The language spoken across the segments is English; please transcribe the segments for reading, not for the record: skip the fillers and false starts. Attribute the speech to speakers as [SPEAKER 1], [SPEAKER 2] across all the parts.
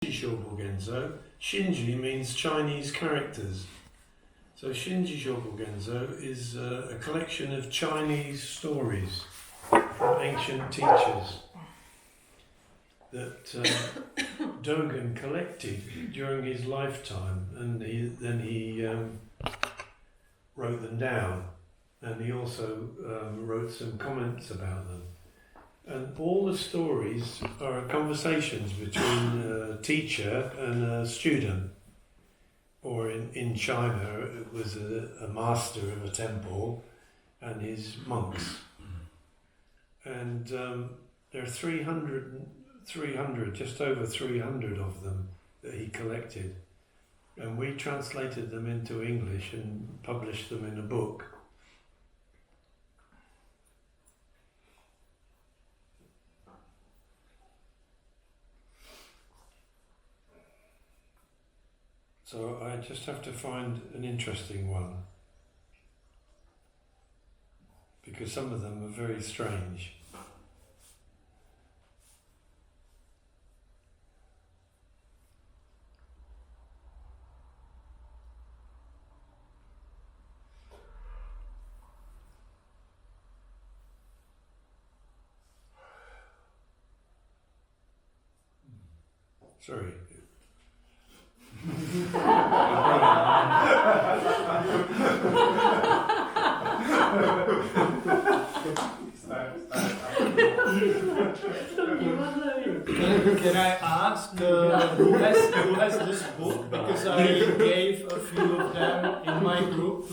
[SPEAKER 1] Shōbōgenzo. Shinji means Chinese characters. So Shinji Shōbōgenzo is a collection of Chinese stories from ancient teachers that Dogen collected during his lifetime, and then he wrote them down, and he also wrote some comments about them. And all the stories are conversations between a teacher and a student. Or in China, it was a master of a temple and his monks. And there are 300, just over 300 of them that he collected. And we translated them into English and published them in a book. So I just have to find an interesting one, because some of them are very strange. Sorry.
[SPEAKER 2] Can I ask who has this book? Because I gave a few of them in my group.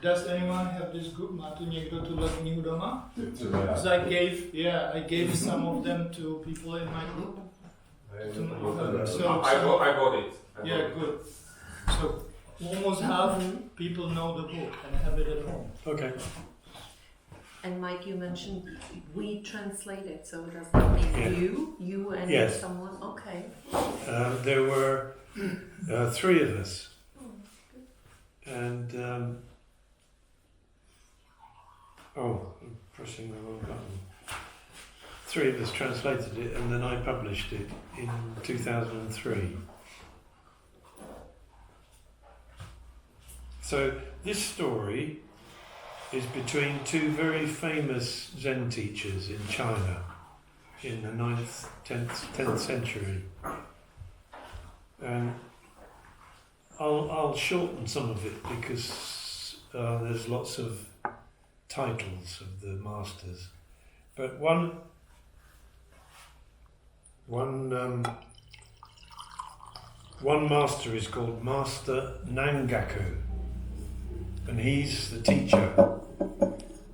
[SPEAKER 2] Does anyone have this book? Má tu někdo tuhle knihu doma? Because I gave some of them to people in my group.
[SPEAKER 3] I got it.
[SPEAKER 2] Yeah, good. So almost half people know the book and have it at home.
[SPEAKER 1] Okay.
[SPEAKER 4] And Mike, you mentioned we translate it, so does that mean you and
[SPEAKER 1] yes.
[SPEAKER 4] someone? Okay.
[SPEAKER 1] There were 3 of us, and I'm pressing the wrong button. 3 of us translated it, and then I published it in 2003. So this story is between 2 very famous Zen teachers in China in the 9th, 10th century. And I'll shorten some of it because there's lots of titles of the masters. But one master is called Master Nangaku, and he's the teacher,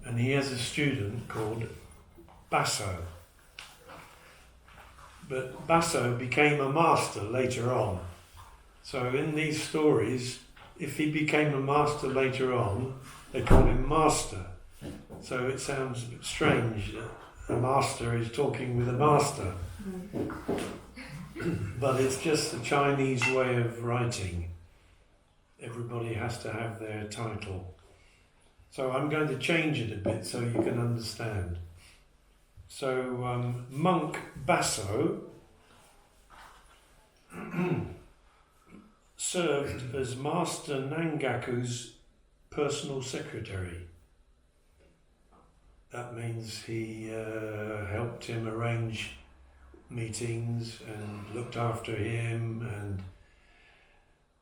[SPEAKER 1] and he has a student called Basso. But Basso became a master later on. So in these stories, if he became a master later on, they call him master. So it sounds a bit strange that a master is talking with a master. But it's just the Chinese way of writing. Everybody has to have their title. So I'm going to change it a bit so you can understand. So monk Basso served as Master Nangaku's personal secretary. That means he helped him arrange meetings and looked after him and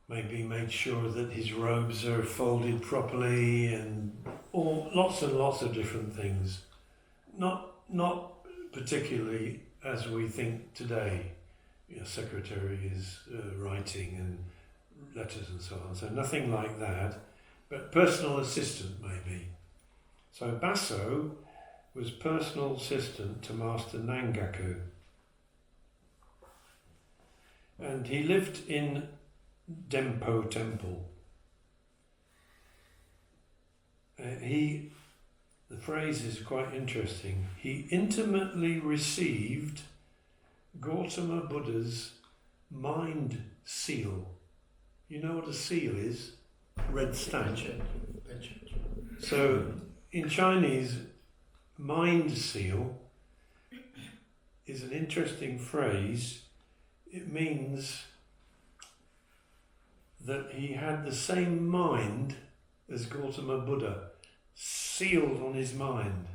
[SPEAKER 1] maybe made sure that his robes are folded properly and lots and lots of different things. Not particularly as we think today. Secretary is writing and letters and so on. So nothing like that, but personal assistant maybe. So Basso was personal assistant to Master Nangaku. And he lived in Dempo Temple. The phrase is quite interesting. He intimately received Gautama Buddha's mind seal. You know what a seal is? Red stamp. So in Chinese, mind seal is an interesting phrase. it means that he had the same mind as Gautama Buddha, sealed on his mind.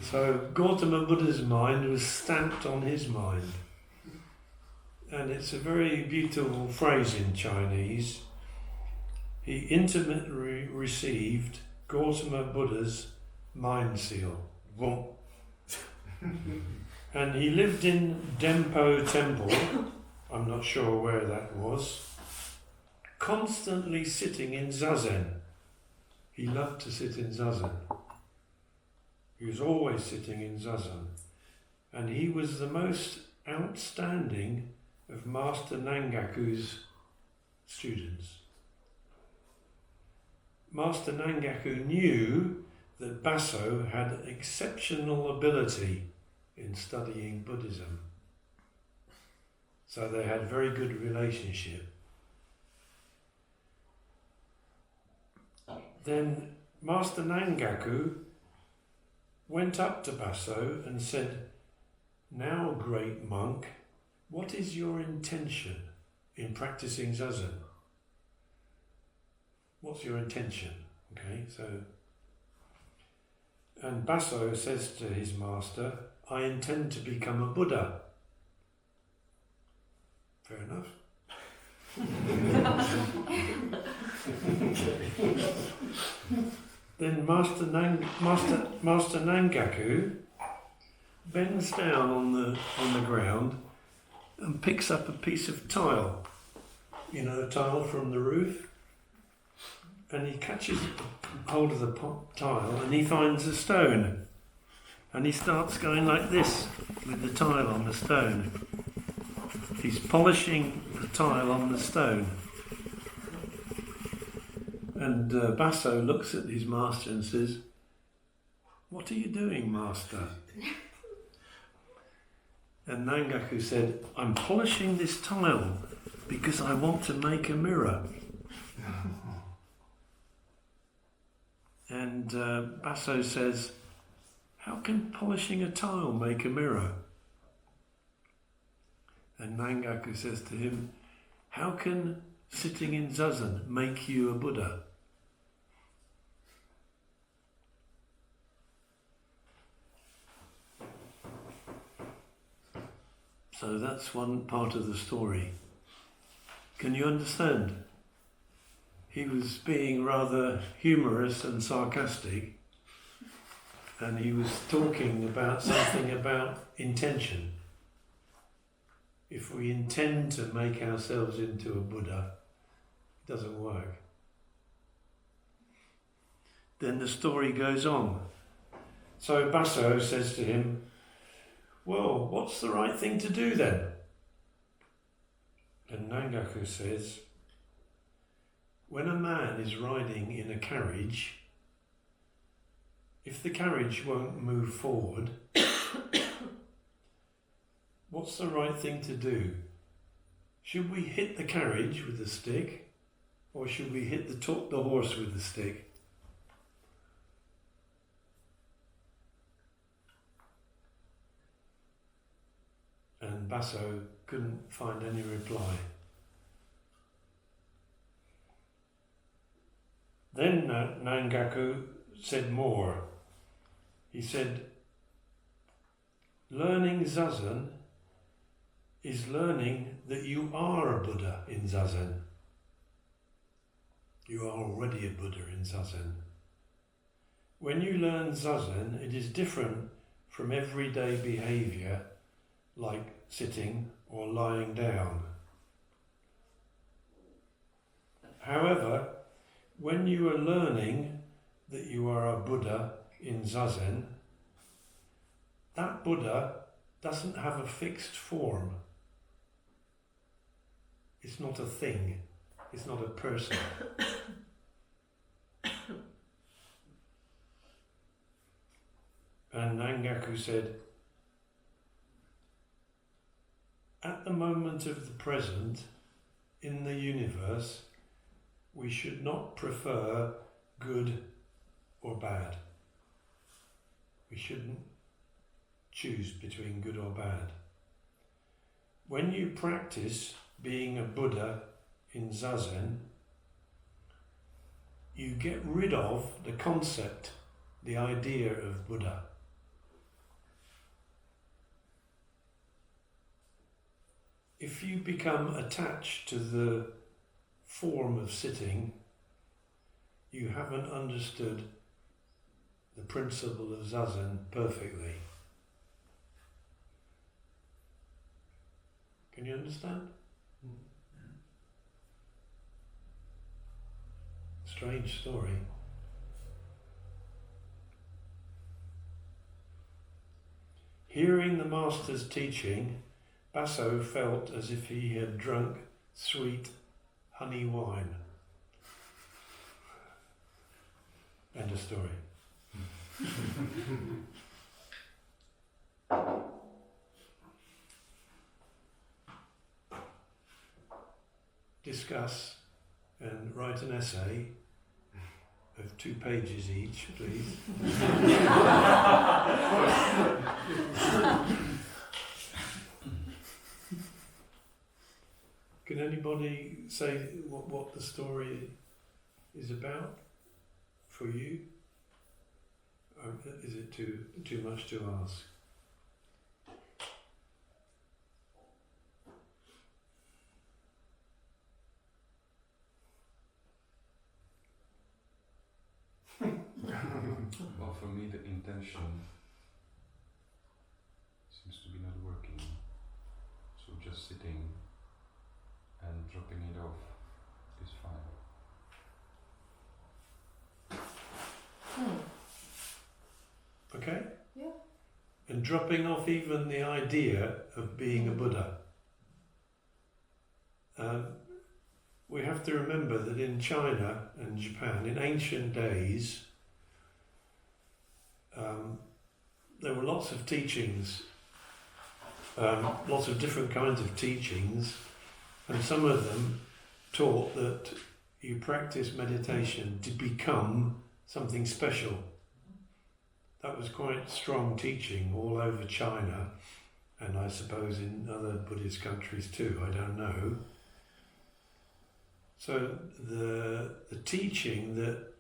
[SPEAKER 1] So Gautama Buddha's mind was stamped on his mind. And it's a very beautiful phrase in Chinese. He intimately received Gautama Buddha's mind seal. Boom. And he lived in Dempo Temple, I'm not sure where that was, constantly sitting in zazen. He loved to sit in zazen. He was always sitting in zazen. And he was the most outstanding of Master Nangaku's students. Master Nangaku knew that Baso had exceptional ability in studying Buddhism. So they had a very good relationship. Then Master Nangaku went up to Baso and said, "Now, great monk, what is your intention in practicing zazen? What's your intention?" Okay, so, and Baso says to his master, "I intend to become a Buddha." Fair enough. Then Master Nangaku bends down on the ground and picks up a piece of tile, the tile from the roof, and he catches hold of the tile and he finds a stone, and he starts going like this with the tile on the stone. He's polishing the tile on the stone. And Baso looks at his master and says, "What are you doing, master?" And Nangaku said, "I'm polishing this tile because I want to make a mirror." And Baso says, "How can polishing a tile make a mirror?" And Nangaku says to him, "How can sitting in zazen make you a Buddha?" So that's one part of the story. Can you understand? He was being rather humorous and sarcastic, and he was talking about something about intention. If we intend to make ourselves into a Buddha, it doesn't work. Then the story goes on. So Baso says to him, "Well, what's the right thing to do then?" And Nangaku says, "When a man is riding in a carriage, if the carriage won't move forward, what's the right thing to do? Should we hit the carriage with a stick, or should we hit the horse with the stick?" And Baso couldn't find any reply. Then Nangaku said more. He said, "Learning zazen is learning that you are a Buddha in zazen. You are already a Buddha in zazen. When you learn zazen, it is different from everyday behavior like sitting or lying down. However, when you are learning that you are a Buddha in zazen, that Buddha doesn't have a fixed form. It's not a thing. It's not a person." And Nangaku said, "At the moment of the present, in the universe, we should not prefer good or bad. We shouldn't choose between good or bad. when you practice being a Buddha in Zazen, you get rid of the concept, the idea of Buddha. If you become attached to the form of sitting, you haven't understood the principle of Zazen perfectly. Can you understand? Strange story. Hearing the Master's teaching, Basso felt as if he had drunk sweet honey wine. End of story. Discuss and write an essay of 2 pages each, please. Can anybody say what the story is about for you? Or is it too much to ask?
[SPEAKER 3] Well, for me, the intention seems to be not working. So just sitting and dropping it off is fine.
[SPEAKER 1] Okay?
[SPEAKER 4] Yeah.
[SPEAKER 1] And dropping off even the idea of being a Buddha. We have to remember that in China and Japan, in ancient days, there were lots of teachings, lots of different kinds of teachings, and some of them taught that you practice meditation to become something special. That was quite strong teaching all over China, and I suppose in other Buddhist countries too, I don't know. So the teaching that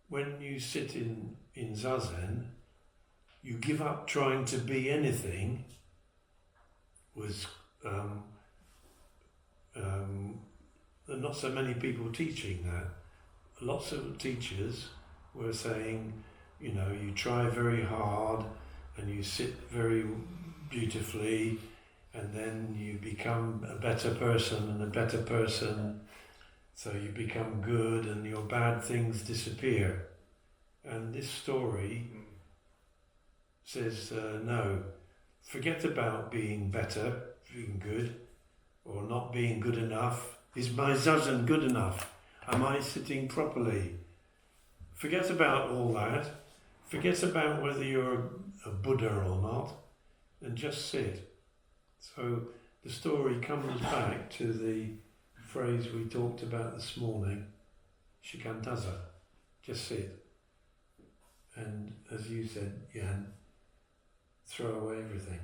[SPEAKER 1] when you sit in Zazen, you give up trying to be anything was not so many people teaching that. Lots of teachers were saying, you know, you try very hard and you sit very beautifully and then you become a better person and a better person. So you become good and your bad things disappear. And this story says, no, forget about being better, being good, or not being good enough. Is my zazen good enough? Am I sitting properly? Forget about all that. Forget about whether you're a Buddha or not, and just sit. So the story comes back to the phrase we talked about this morning, shikantaza, just sit. And as you said, Jan, throw away everything.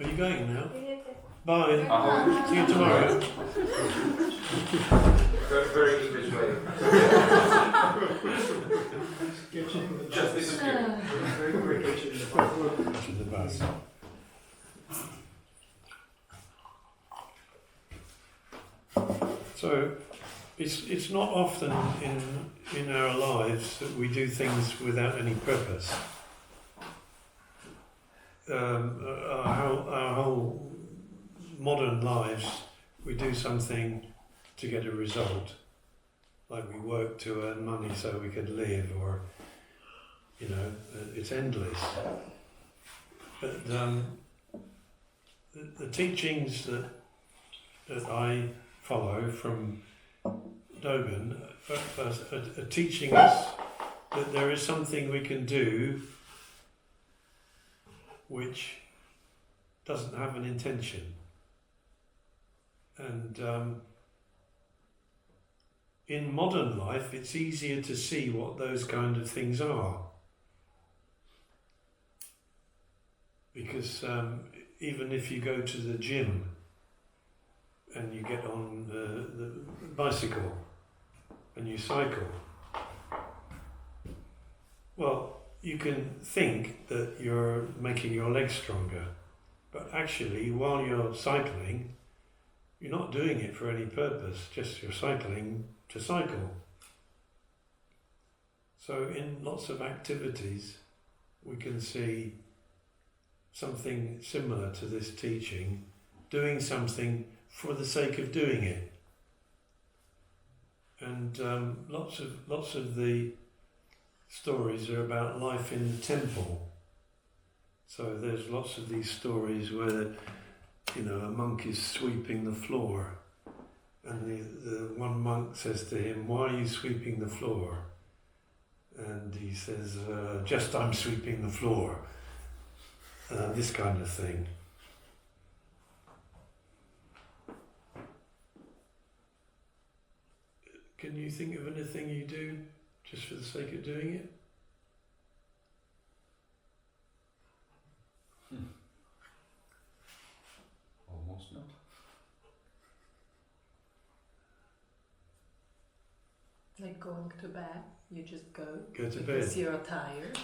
[SPEAKER 1] Are you going now? Bye. See you tomorrow.
[SPEAKER 3] Very English way. Just disappear.
[SPEAKER 1] To the bus. So it's not often in our lives that we do things without any purpose. Our whole modern lives, we do something to get a result, like we work to earn money so we could live, or you know, it's endless. But the teachings that that I follow from Dogen are teaching us that there is something we can do which doesn't have an intention. And in modern life, it's easier to see what those kind of things are. Because even if you go to the gym and you get on the bicycle and you cycle, well, you can think that you're making your legs stronger, but actually while you're cycling, you're not doing it for any purpose, just you're cycling to cycle. So in lots of activities we can see something similar to this teaching, doing something for the sake of doing it. And lots of the stories are about life in the temple. So there's lots of these stories where a monk is sweeping the floor, and the one monk says to him, "Why are you sweeping the floor?" And he says, "Just I'm sweeping the floor." This kind of thing. Can you think of anything you do just for the sake of doing it?
[SPEAKER 3] Almost not.
[SPEAKER 4] Like going to bed, you just go.
[SPEAKER 1] Go to
[SPEAKER 4] because
[SPEAKER 1] bed.
[SPEAKER 4] you're tired,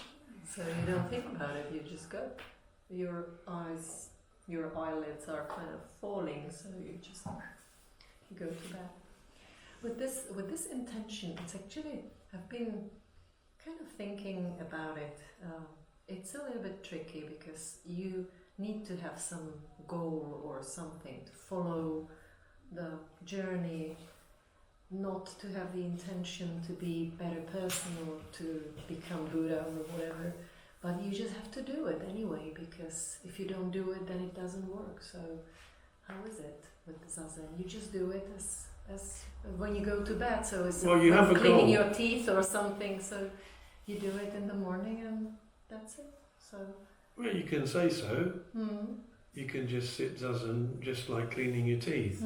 [SPEAKER 4] so you don't think about it. You just go. Your eyelids are kind of falling, so you go to bed. With this intention, it's actually, I've been kind of thinking about it. It's a little bit tricky because you need to have some goal or something to follow the journey, not to have the intention to be a better person or to become Buddha or whatever, but you just have to do it anyway, because if you don't do it, then it doesn't work. So how is it with the Zazen? You just do it as when you go to bed, so it's
[SPEAKER 1] Well, you have a
[SPEAKER 4] cleaning
[SPEAKER 1] goal.
[SPEAKER 4] your teeth or something, so you do it in the morning and that's it. So
[SPEAKER 1] Well, you can say so. You can just sit Zazen just like cleaning your teeth.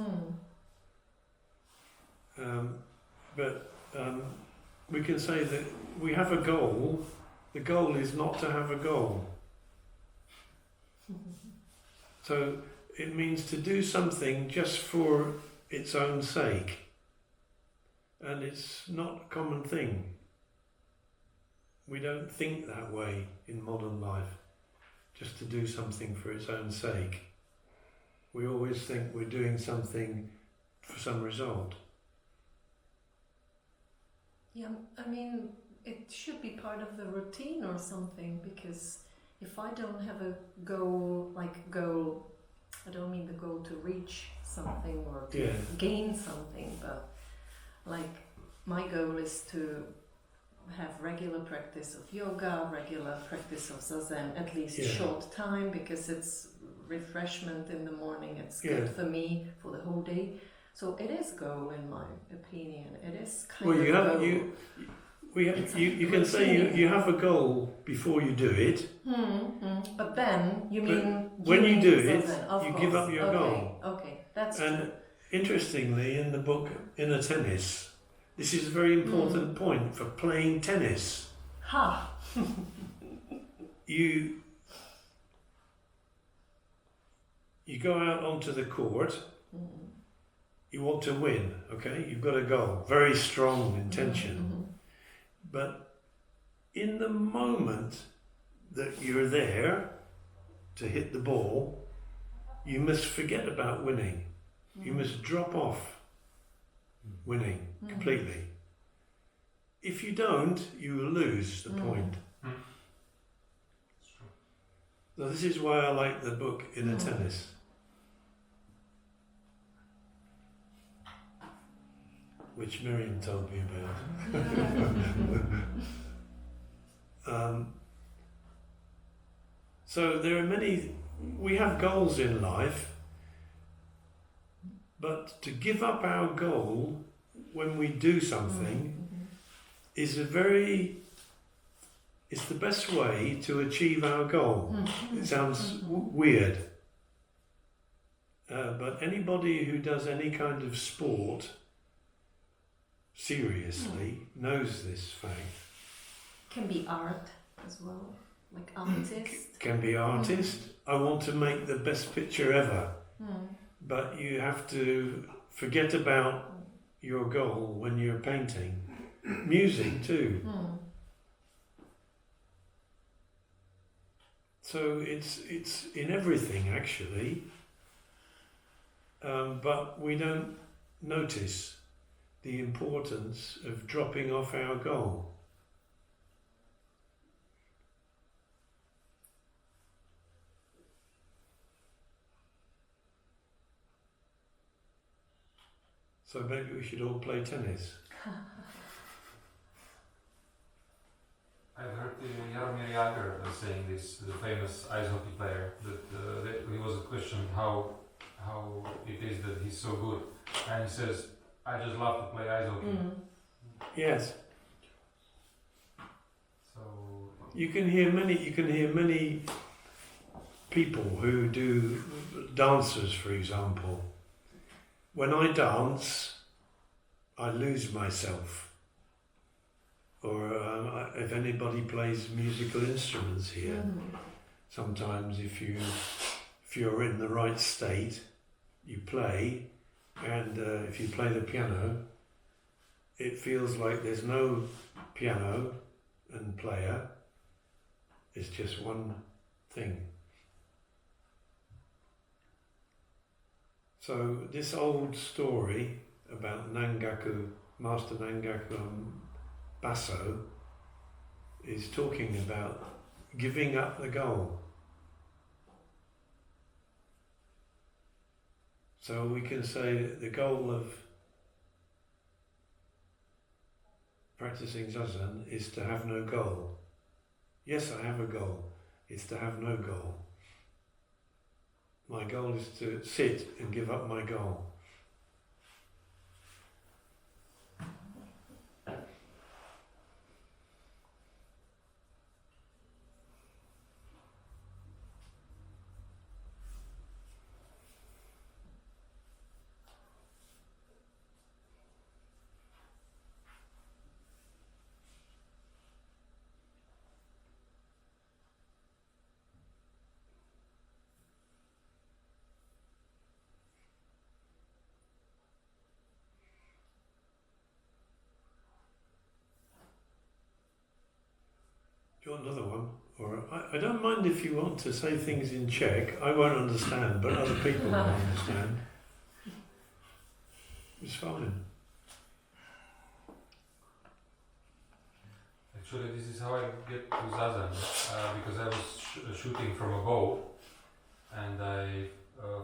[SPEAKER 1] But we can say that we have a goal. The goal is not to have a goal. So it means to do something just for its own sake. And it's not a common thing. We don't think that way in modern life, just to do something for its own sake. We always think we're doing something for some result.
[SPEAKER 4] yeah, I mean, it should be part of the routine or something, because if I don't have a goal, I don't mean the goal to reach something or to gain something, but like my goal is to have regular practice of yoga, regular practice of Zazen, at least short time, because it's refreshment in the morning, it's good for me for the whole day. So it is goal in my opinion. It is kind of goal.
[SPEAKER 1] You can say you have a goal before you do it.
[SPEAKER 4] But then you mean
[SPEAKER 1] when you do it,
[SPEAKER 4] Zazen,
[SPEAKER 1] you give up your goal.
[SPEAKER 4] Okay, that's
[SPEAKER 1] and
[SPEAKER 4] true.
[SPEAKER 1] Interestingly, in the book Inner Tennis, this is a very important point for playing tennis.
[SPEAKER 4] Ha!
[SPEAKER 1] You go out onto the court, you want to win, okay? You've got a goal, very strong intention. But in the moment that you're there to hit the ball, you must forget about winning. You must drop off winning completely. If you don't, you will lose the point. So this is why I like the book Inner Tennis. Which Miriam told me about. So there are we have goals in life, But to give up our goal when we do something is it's the best way to achieve our goal. It sounds weird. But anybody who does any kind of sport seriously knows this fact.
[SPEAKER 4] Can be art as well, like artist.
[SPEAKER 1] Can be artist. I want to make the best picture ever. But you have to forget about your goal when you're painting. Music too. So it's in everything actually. But we don't notice the importance of dropping off our goal. So maybe we should all play tennis.
[SPEAKER 3] I've heard Jaromir Jagr saying this, the famous ice hockey player, that he was questioned how it is that he's so good, and he says, "I just love to play ice hockey."
[SPEAKER 1] Yes.
[SPEAKER 3] So
[SPEAKER 1] You can hear many people who do dancers, for example. When I dance, I lose myself. Or if anybody plays musical instruments here, sometimes if you're in the right state, you play, and if you play the piano, it feels like there's no piano and player. It's just one thing. So this old story about Nangaku, Master Nangaku and Basso, is talking about giving up the goal. So we can say that the goal of practicing Zazen is to have no goal. Yes, I have a goal. It's to have no goal. My goal is to sit and give up my goal. Do you want another one? Or I don't mind if you want to say things in Czech. I won't understand, but other people will understand. It's fine.
[SPEAKER 3] actually, this is how I get to Zazen, because I was shooting from a bow, and I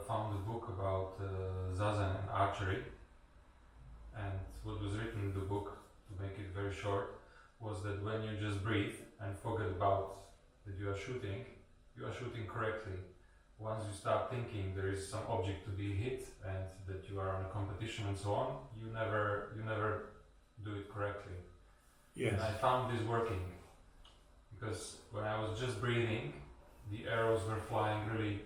[SPEAKER 3] found a book about Zazen and archery. And what was written in the book, to make it very short, was that when you just breathe and forget about that you are shooting correctly. Once you start thinking there is some object to be hit and that you are on a competition and so on, you never do it correctly.
[SPEAKER 1] Yes.
[SPEAKER 3] And I found this working, because when I was just breathing, the arrows were flying really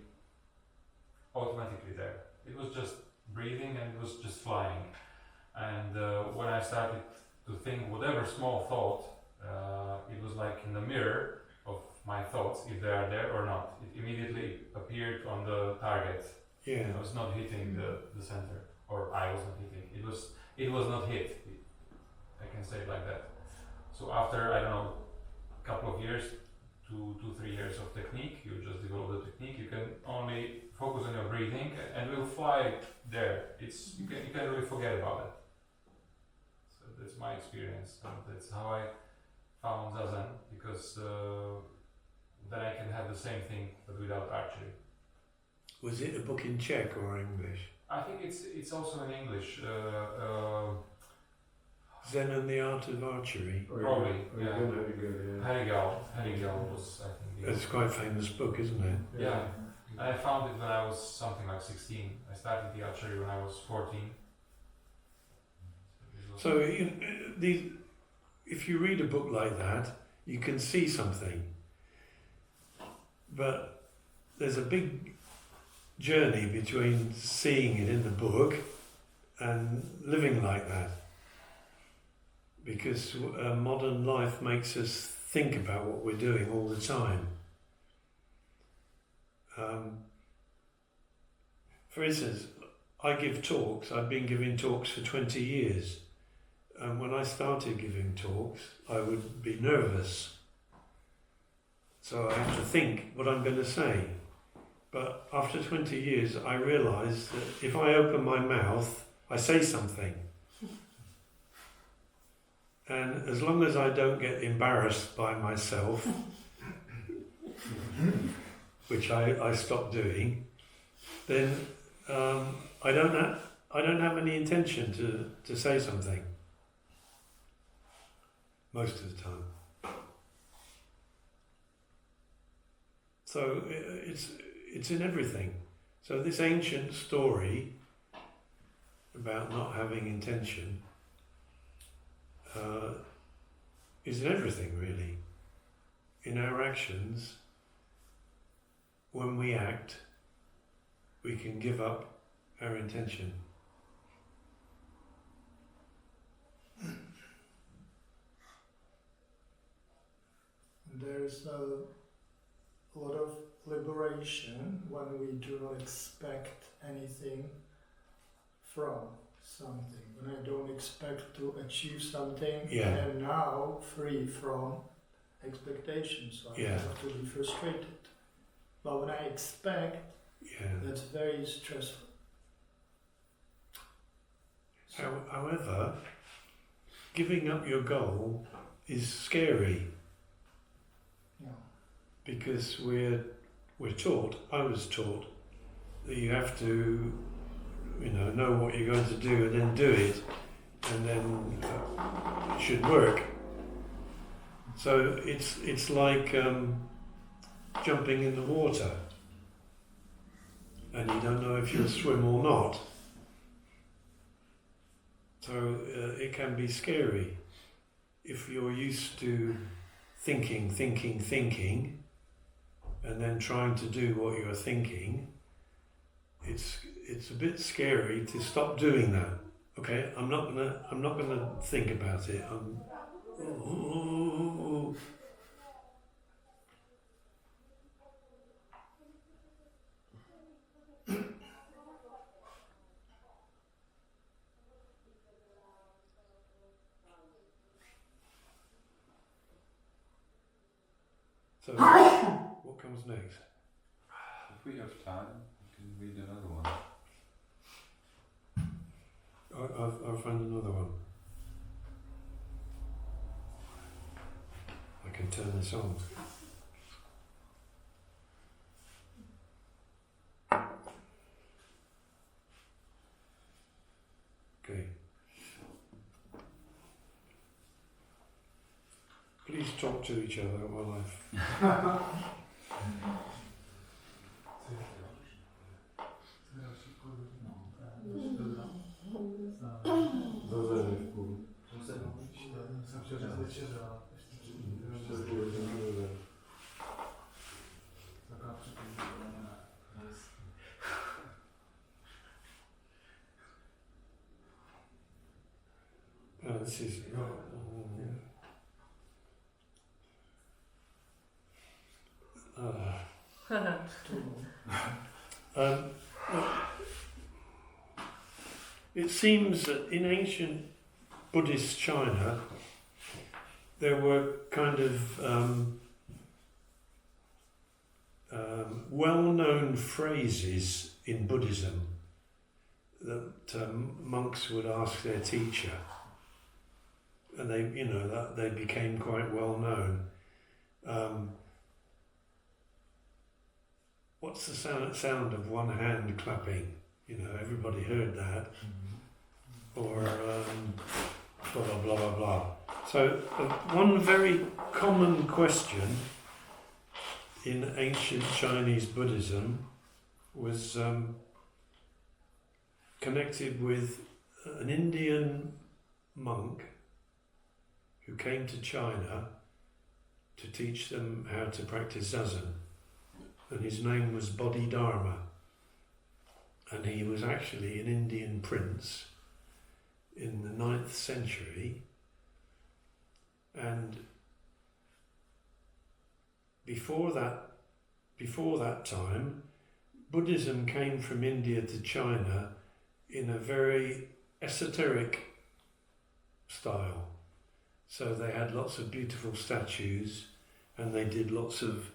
[SPEAKER 3] automatically there. It was just breathing and it was just flying. And when I started to think whatever small thought, it was like in the mirror of my thoughts, if they are there or not. It immediately appeared on the target.
[SPEAKER 1] Yeah.
[SPEAKER 3] I was not hitting the center, or I was not hitting. It was not hit. I can say it like that. So after, I don't know, a couple of years, 2-3 years of technique, you just develop the technique, you can only focus on your breathing and will fly there. You can really forget about it. So that's my experience, and that's how I found Zazen, because then I can have the same thing but without archery.
[SPEAKER 1] Was it a book in Czech or English?
[SPEAKER 3] I think it's also in English.
[SPEAKER 1] Zen and the Art of Archery.
[SPEAKER 3] Probably, yeah. Herigal was, I think.
[SPEAKER 1] It's quite a famous book, isn't it?
[SPEAKER 3] Yeah, I found it when I was something like 16. I started the archery when I was 14.
[SPEAKER 1] So if you read a book like that, you can see something. But there's a big journey between seeing it in the book and living like that. Because modern life makes us think about what we're doing all the time. For instance, I give talks. I've been giving talks for 20 years. And when I started giving talks, I would be nervous. So I have to think what I'm going to say. But after 20 years, I realised that if I open my mouth, I say something. And as long as I don't get embarrassed by myself, which I stopped doing, then I don't have any intention to say something most of the time. So it's in everything. So this ancient story about not having intention is in everything, really. In our actions, when we act, we can give up our intention.
[SPEAKER 2] There is a lot of liberation when we do not expect anything from something. When I don't expect to achieve something,
[SPEAKER 1] Yeah.
[SPEAKER 2] I am now free from expectations, so I
[SPEAKER 1] Yeah.
[SPEAKER 2] have to be frustrated. But when I expect, that's very stressful.
[SPEAKER 1] However, giving up your goal is scary.
[SPEAKER 2] Yeah.
[SPEAKER 1] Because we're taught, I was taught, that you have to, know what you're going to do and then do it, and then it should work. So it's like jumping in the water, and you don't know if you'll swim or not. So it can be scary if you're used to thinking, and then trying to do what you're thinking. It's a bit scary to stop doing that. Okay, I'm not gonna think about it. So, what comes next?
[SPEAKER 5] If we have time, we can read another one.
[SPEAKER 1] I'll find another one. I can turn this on. Okay. Please talk to each other while I've... This is... It seems that in ancient Buddhist China, there were kind of well-known phrases in Buddhism that monks would ask their teacher, and they became quite well known. What's the sound of one hand clapping? Everybody heard that. Or blah, blah, blah, blah, blah. So one very common question in ancient Chinese Buddhism was connected with an Indian monk who came to China to teach them how to practice Zazen. And his name was Bodhidharma. And he was actually an Indian prince in the 9th century. And before that time, Buddhism came from India to China in a very esoteric style. So they had lots of beautiful statues, and they did lots of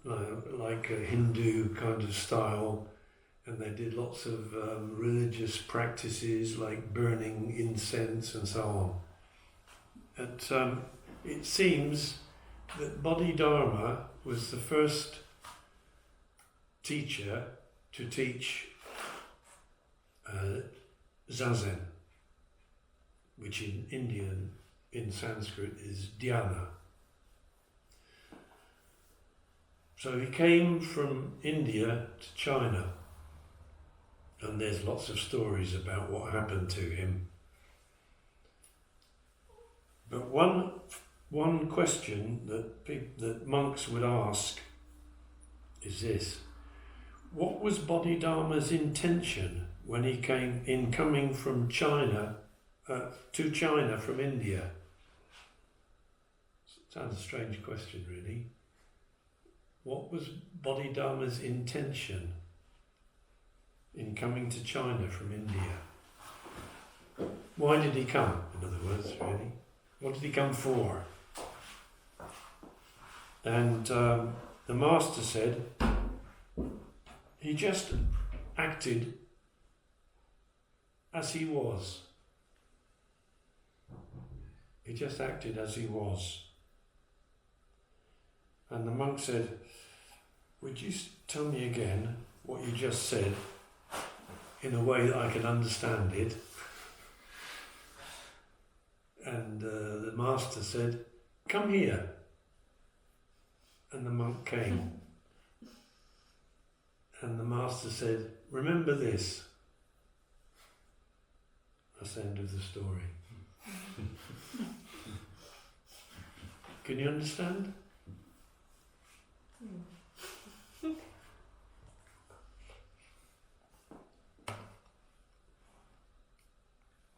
[SPEAKER 1] like a Hindu kind of style, and they did lots of religious practices like burning incense and so on. It seems that Bodhidharma was the first teacher to teach Zazen, which in Indian, in Sanskrit, is dhyana. So he came from India to China, and there's lots of stories about what happened to him. But one question that monks would ask is this: what was Bodhidharma's intention when he coming from China to China from India? Sounds a strange question, really. What was Bodhidharma's intention in coming to China from India? Why did he come, in other words, really? What did he come for? And the master said he just acted as he was. He just acted as he was. And the monk said, would you tell me again what you just said in a way that I can understand it? And the master said, come here. And the monk came. And the master said, remember this. That's the end of the story. Can you understand?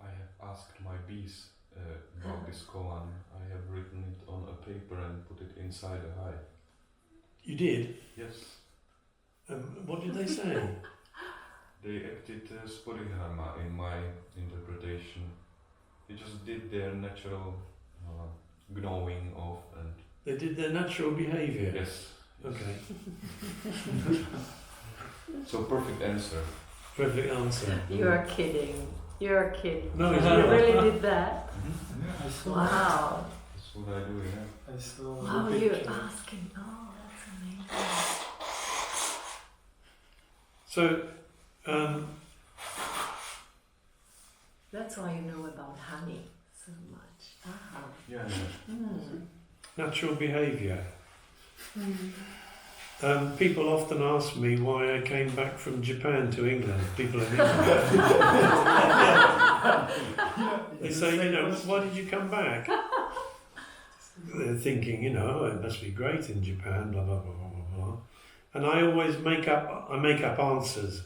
[SPEAKER 5] I have asked my bees about this koan. I have written it on a paper and put it inside a hive.
[SPEAKER 1] You did?
[SPEAKER 5] Yes.
[SPEAKER 1] What did they say?
[SPEAKER 5] They acted Spodhidharma in my interpretation. They just did their natural gnawing off and...
[SPEAKER 1] They did their natural behaviour?
[SPEAKER 5] Yes.
[SPEAKER 1] Okay.
[SPEAKER 5] So perfect answer.
[SPEAKER 1] Perfect answer.
[SPEAKER 4] You're kidding. You're kidding.
[SPEAKER 1] No,
[SPEAKER 4] You really did that?
[SPEAKER 2] Yeah, I saw.
[SPEAKER 4] Wow.
[SPEAKER 5] That's what I do, yeah.
[SPEAKER 2] I saw.
[SPEAKER 4] Wow,
[SPEAKER 2] the
[SPEAKER 4] you're
[SPEAKER 2] picture.
[SPEAKER 4] asking. Oh, that's amazing.
[SPEAKER 1] So,
[SPEAKER 4] That's why you know about honey so much. Ah.
[SPEAKER 5] Yeah, yeah.
[SPEAKER 4] Mm.
[SPEAKER 1] natural behaviour.
[SPEAKER 4] Mm.
[SPEAKER 1] People often ask me why I came back from Japan to England. People in England. They say, why did you come back? They're thinking, it must be great in Japan, blah, blah, blah, blah, blah, blah. And I always make up answers.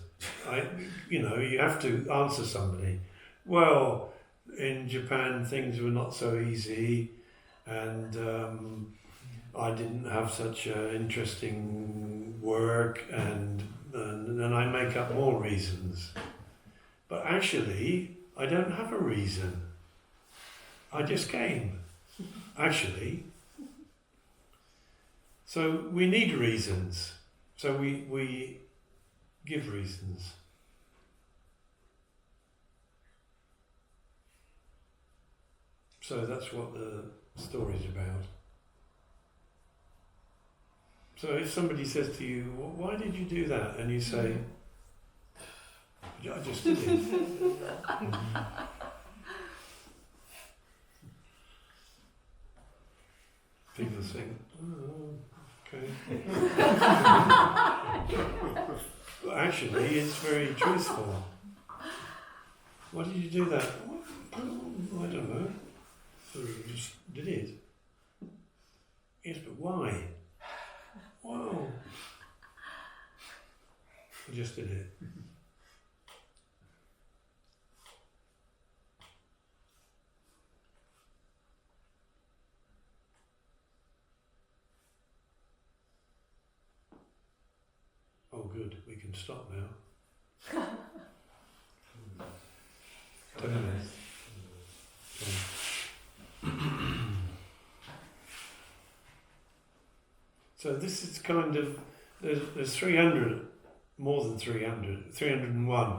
[SPEAKER 1] You have to answer somebody. Well, in Japan things were not so easy, and I didn't have such interesting work, and I make up more reasons. But actually, I don't have a reason. I just came, actually. So we need reasons. So we give reasons. So that's what the story's about. So if somebody says to you, well, why did you do that? And you say, I just did it. People think, oh, okay. Well, actually, it's very truthful. Why did you do that? I don't know. So you just did it. Yes, but why? Wow. I just did it. Oh, good. We can stop now. 10 minutes. So this is kind of, there's 300, more than 300, 301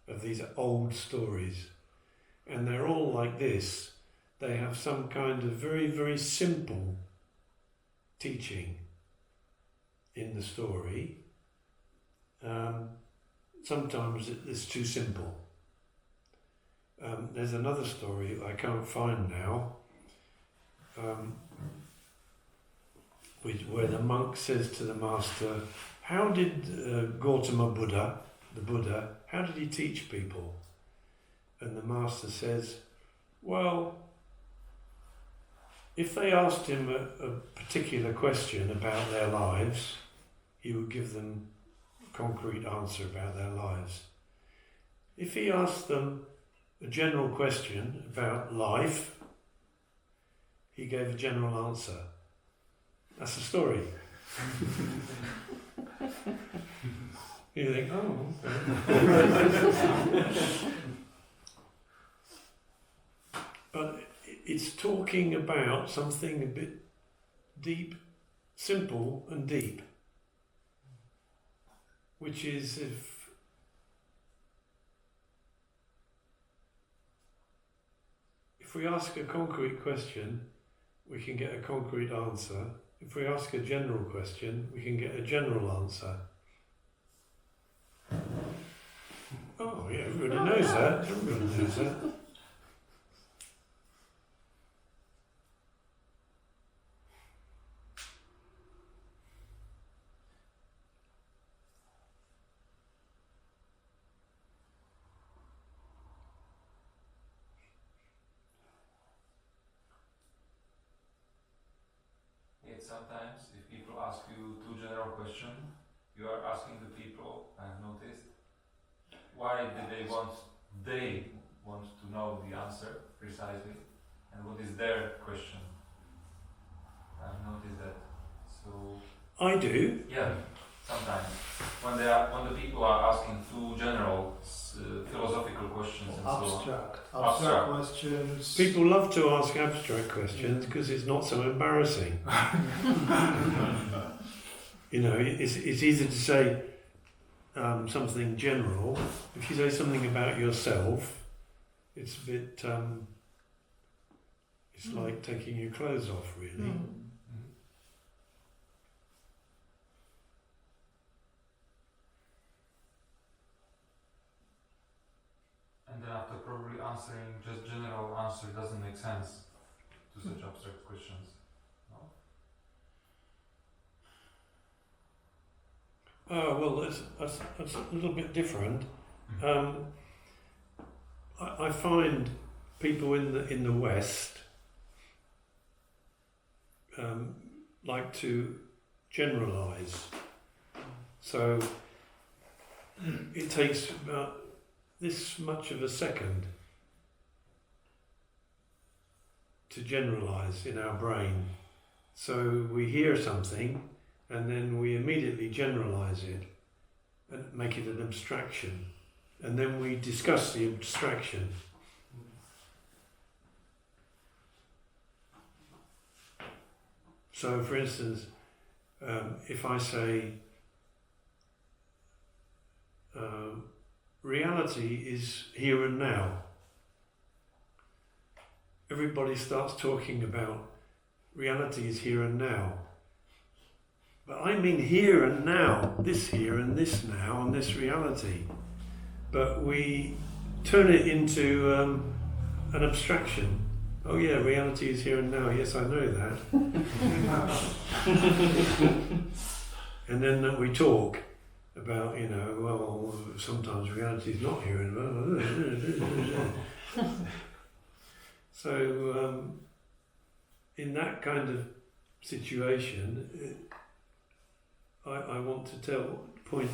[SPEAKER 1] of these old stories. And they're all like this. They have some kind of very, very simple teaching in the story. Sometimes it's too simple. There's another story I can't find now, where the monk says to the master, how did Gautama Buddha, the Buddha, how did he teach people? And the master says, well, if they asked him a particular question about their lives, he would give them a concrete answer about their lives. If he asked them a general question about life, he gave a general answer. That's the story. You think, oh, okay. But it's talking about something a bit deep, simple and deep, which is if we ask a concrete question, we can get a concrete answer. If we ask a general question, we can get a general answer. Oh yeah, everybody knows that. Everybody knows that.
[SPEAKER 3] Sometimes if people ask you too general question, you are asking the people, I've noticed, why they want to know the answer precisely, and what is their question. I've noticed that. So
[SPEAKER 1] I do.
[SPEAKER 3] yeah, sometimes when the people are asking too general philosophical questions and
[SPEAKER 2] Abstract
[SPEAKER 3] Abstract.
[SPEAKER 2] questions.
[SPEAKER 1] People love to ask abstract questions because it's not so embarrassing. You know, it's easy to say something general. If you say something about yourself, it's a bit, it's like taking your clothes off, really.
[SPEAKER 3] And then after probably answering just general answer doesn't make sense to such abstract questions. No?
[SPEAKER 1] Oh, well, that's a little bit different. I find people in the West like to generalize. So it takes about this much of a second to generalize in our brain. So we hear something and then we immediately generalize it and make it an abstraction. And then we discuss the abstraction. So for instance, if I say, reality is here and now. Everybody starts talking about reality is here and now. But I mean here and now, this here and this now and this reality. But we turn it into an abstraction. Oh yeah, reality is here and now, yes I know that. And then we talk. about, you know, well, sometimes reality is not here. So, in that kind of situation, I want to point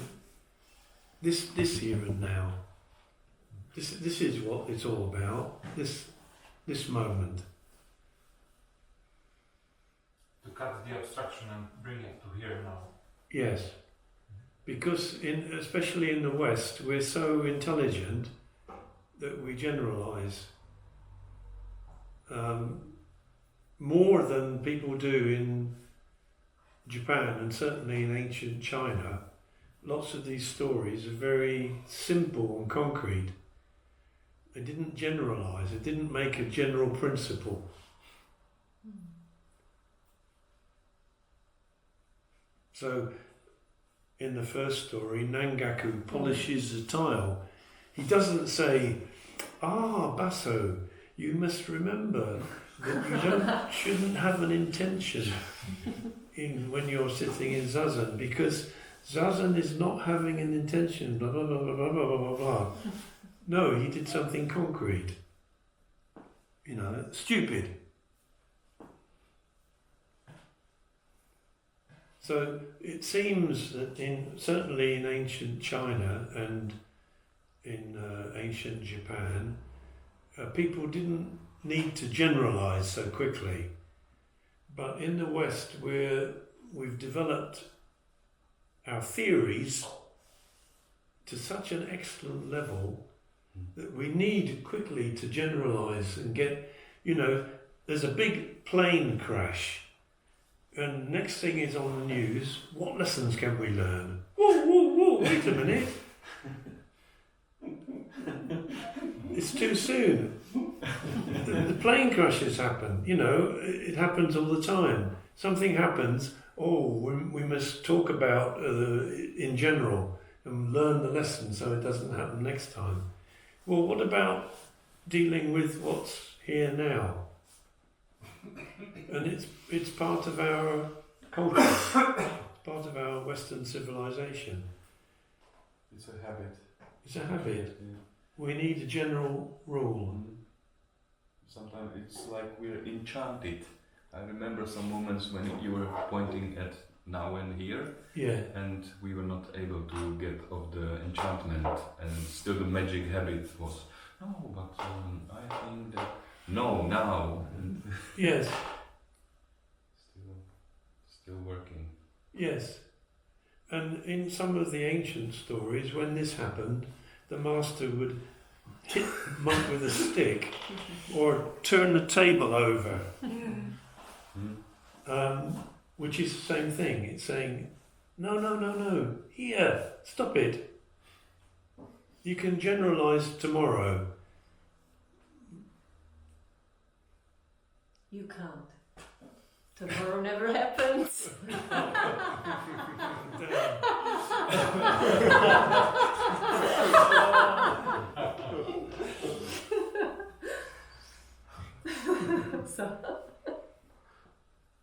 [SPEAKER 1] this here and now. This is what it's all about. This moment.
[SPEAKER 3] To cut the abstraction and bring it to here now.
[SPEAKER 1] Yes, because especially in the West, we're so intelligent that we generalize more than people do in Japan and certainly in ancient China. Lots of these stories are very simple and concrete. They didn't generalize, it didn't make a general principle. So, in the first story, Nangaku polishes a tile. He doesn't say, Basso, you must remember that you shouldn't have an intention when you're sitting in Zazen, because Zazen is not having an intention, blah, blah, blah, blah, blah, blah, blah, blah. No, he did something concrete. You know, stupid. So it seems that certainly in ancient China and in ancient Japan, people didn't need to generalize so quickly. But in the West, we've developed our theories to such an excellent level that we need quickly to generalize and get, you know, there's a big plane crash. And next thing is on the news, what lessons can we learn? Whoa, whoa, whoa, wait a minute. It's too soon. The plane crashes happen, you know, it happens all the time. Something happens, we must talk about in general and learn the lesson so it doesn't happen next time. Well, what about dealing with what's here now? And it's part of our culture, part of our Western civilization.
[SPEAKER 5] It's a habit.
[SPEAKER 1] It's a habit.
[SPEAKER 5] Yeah.
[SPEAKER 1] We need a general rule.
[SPEAKER 5] Sometimes it's like we're enchanted. I remember some moments when you were pointing at now and here,
[SPEAKER 1] Yeah.
[SPEAKER 5] and we were not able to get off the enchantment, and still the magic habit was, no, but I think that, no, now. And
[SPEAKER 1] Yes.
[SPEAKER 5] still working.
[SPEAKER 1] Yes. And in some of the ancient stories, when this happened, the master would hit the monk with a stick or turn the table over, which is the same thing. It's saying, no, here, stop it. You can generalize tomorrow.
[SPEAKER 4] You can't. Tomorrow never happens.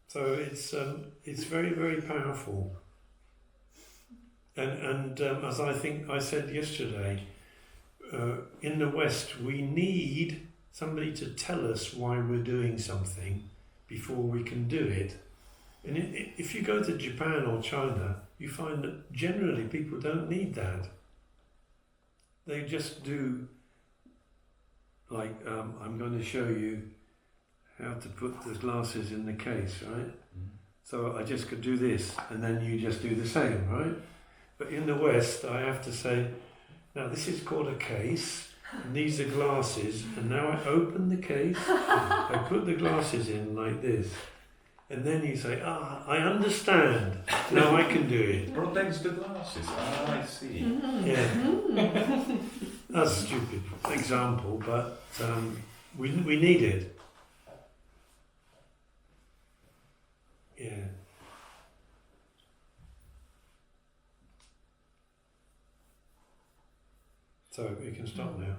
[SPEAKER 1] So it's very, very powerful. And as I think I said yesterday, in the West we need somebody to tell us why we're doing something before we can do it. And if you go to Japan or China, you find that generally people don't need that. They just do, like, I'm going to show you how to put the glasses in the case, right? So I just could do this, and then you just do the same, right? But in the West, I have to say, now this is called a case, and these are glasses, and now I open the case, I put the glasses in like this, and then you say, I understand, now I can do it.
[SPEAKER 5] Protects the glasses. I see.
[SPEAKER 1] Yeah. That's a stupid example, but we need it. Yeah. So you can stop now.